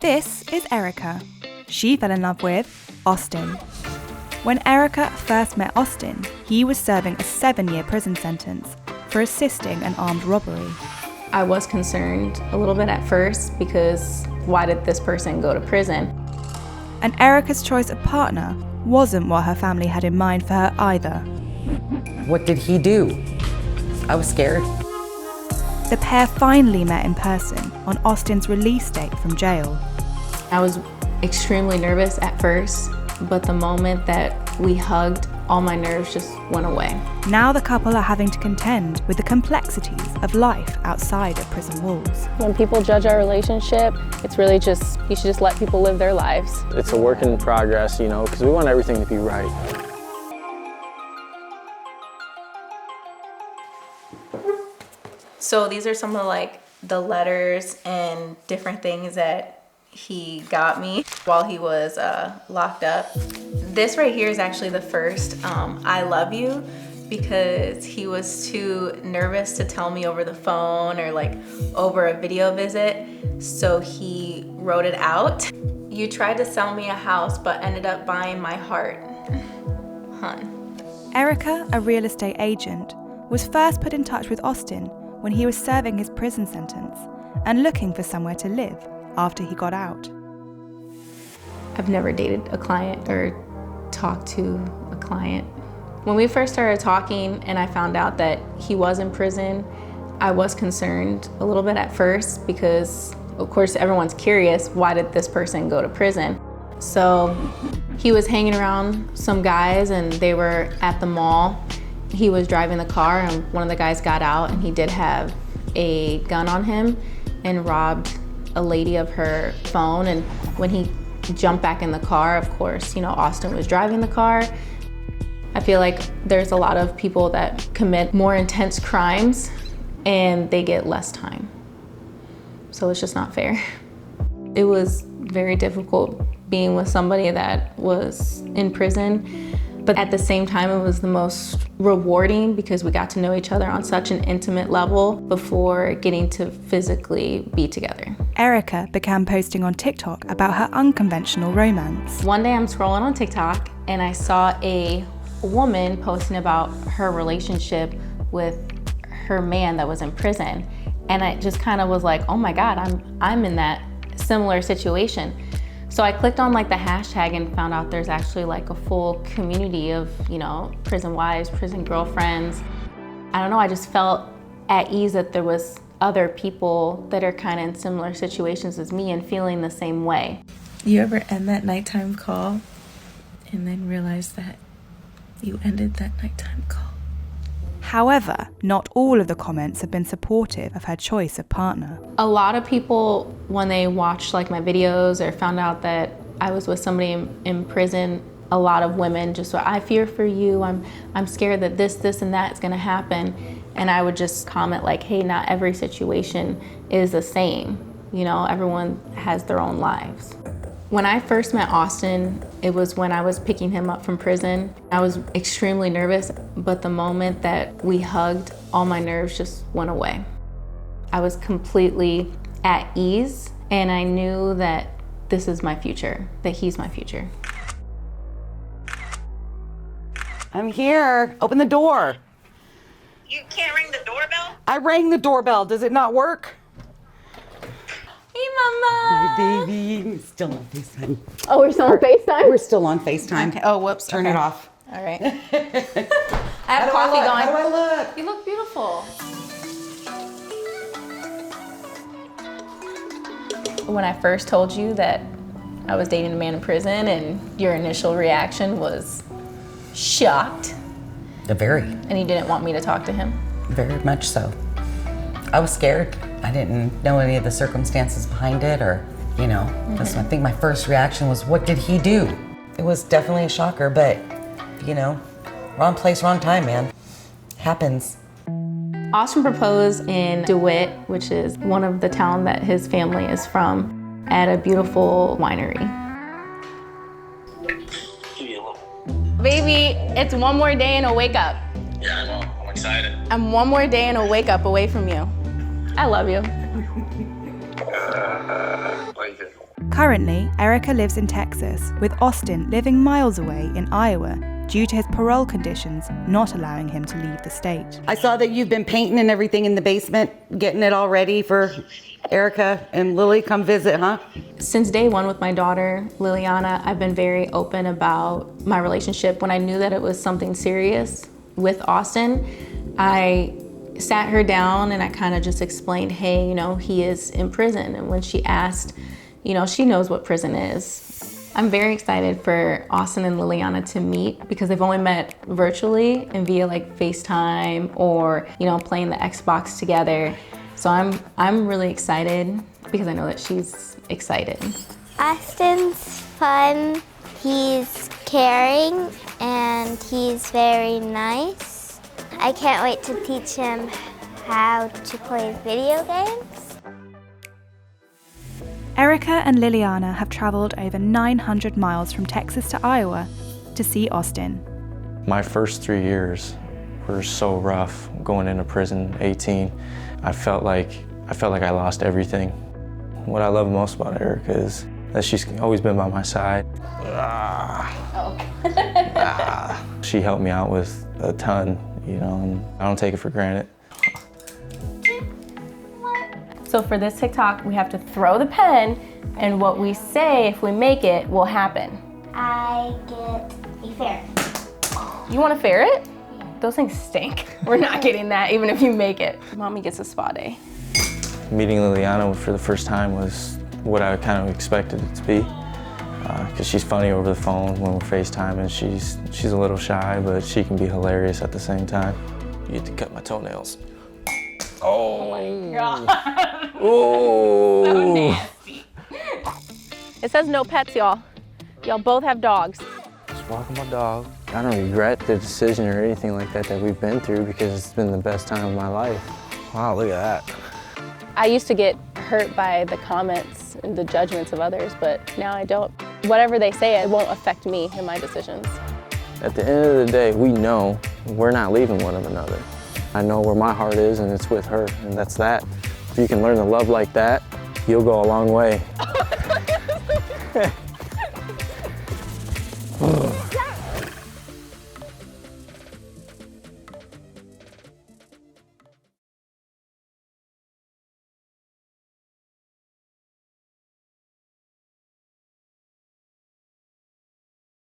This is Erica. She fell in love with Austin. When Erica first met Austin, he was serving a 7-year prison sentence for assisting an armed robbery. I was concerned a little bit at first because why did this person go to prison? And Erica's choice of partner wasn't what her family had in mind for her either. What did he do? I was scared. The pair finally met in person on Austin's release date from jail. I was extremely nervous at first, but the moment that we hugged, all my nerves just went away. Now the couple are having to contend with the complexities of life outside of prison walls. When people judge our relationship, it's really just, you should just let people live their lives. It's a work in progress, because we want everything to be right. So these are some of the letters and different things that he got me while he was locked up. This right here is actually the first I love you, because he was too nervous to tell me over the phone or over a video visit, so he wrote it out. You tried to sell me a house but ended up buying my heart. Hun. Erica, a real estate agent, was first put in touch with Austin when he was serving his prison sentence and looking for somewhere to live after he got out. I've never dated a client or talked to a client. When we first started talking and I found out that he was in prison, I was concerned a little bit at first because, of course, everyone's curious, why did this person go to prison? So he was hanging around some guys and they were at the mall. He was driving the car and one of the guys got out and he did have a gun on him and robbed a lady of her phone. And when he jumped back in the car, of course, Austin was driving the car. I feel like there's a lot of people that commit more intense crimes and they get less time. So it's just not fair. It was very difficult being with somebody that was in prison. But at the same time, it was the most rewarding because we got to know each other on such an intimate level before getting to physically be together. Erica began posting on TikTok about her unconventional romance. One day I'm scrolling on TikTok and I saw a woman posting about her relationship with her man that was in prison. And I just kind of was like, oh my God, I'm in that similar situation. So I clicked on the hashtag and found out there's actually a full community of, prison wives, prison girlfriends. I don't know, I just felt at ease that there was other people that are kind of in similar situations as me and feeling the same way. You ever end that nighttime call and then realize that you ended that nighttime call? However, not all of the comments have been supportive of her choice of partner. A lot of people, when they watched my videos or found out that I was with somebody in prison, a lot of women just were, I fear for you, I'm scared that this and that is gonna happen. And I would just comment hey, not every situation is the same. Everyone has their own lives. When I first met Austin, it was when I was picking him up from prison. I was extremely nervous, but the moment that we hugged, all my nerves just went away. I was completely at ease, and I knew that this is my future, that he's my future. I'm here. Open the door. You can't ring the doorbell? I rang the doorbell. Does it not work? Hey, Mama. Hi, baby. Still on FaceTime. Oh, we're still on FaceTime? We're still on FaceTime. Okay. Oh, whoops. Turn it off. All right. I have coffee going. How do I look? You look beautiful. When I first told you that I was dating a man in prison and your initial reaction was shocked. Very. And you didn't want me to talk to him? Very much so. I was scared. I didn't know any of the circumstances behind it or, I think my first reaction was, what did he do? It was definitely a shocker, but, wrong place, wrong time, man. Happens. Austin proposed in DeWitt, which is one of the town that his family is from, at a beautiful winery. Baby, it's one more day and a wake up. Yeah, I know. I'm excited. I'm one more day and a wake up away from you. I love you. Like it. Currently, Erica lives in Texas, with Austin living miles away in Iowa due to his parole conditions not allowing him to leave the state. I saw that you've been painting and everything in the basement, getting it all ready for Erica and Lily come visit, huh? Since day one with my daughter, Liliana, I've been very open about my relationship. When I knew that it was something serious with Austin, I sat her down and I kind of just explained, hey, you know, he is in prison. And when she asked, you know, she knows what prison is. I'm very excited for Austin and Liliana to meet because they've only met virtually and via like FaceTime or, you know, playing the Xbox together. So I'm really excited because I know that she's excited. Austin's fun, he's caring, and he's very nice. I can't wait to teach him how to play video games. Erica and Liliana have traveled over 900 miles from Texas to Iowa to see Austin. My first 3 years were so rough. Going into prison, 18, I felt like I lost everything. What I love most about Erica is that she's always been by my side. She helped me out with a ton, you know, and I don't take it for granted. So for this TikTok, we have to throw the pen, and what we say, if we make it, will happen. I get a ferret. You want a ferret? Yeah. Those things stink. We're not getting that, even if you make it. Mommy gets a spa day. Meeting Liliana for the first time was what I kind of expected it to be, because she's funny over the phone when we're FaceTiming. She's a little shy, but she can be hilarious at the same time. You get to cut my toenails. Oh my God. Oh. So nasty. It says no pets, y'all. Y'all both have dogs. Just walking my dog. I don't regret the decision or anything like that we've been through because it's been the best time of my life. Wow, look at that. I used to get hurt by the comments and the judgments of others, but now I don't. Whatever they say, it won't affect me and my decisions. At the end of the day, we know we're not leaving one of another. I know where my heart is, and it's with her, and that's that. If you can learn to love like that, you'll go a long way.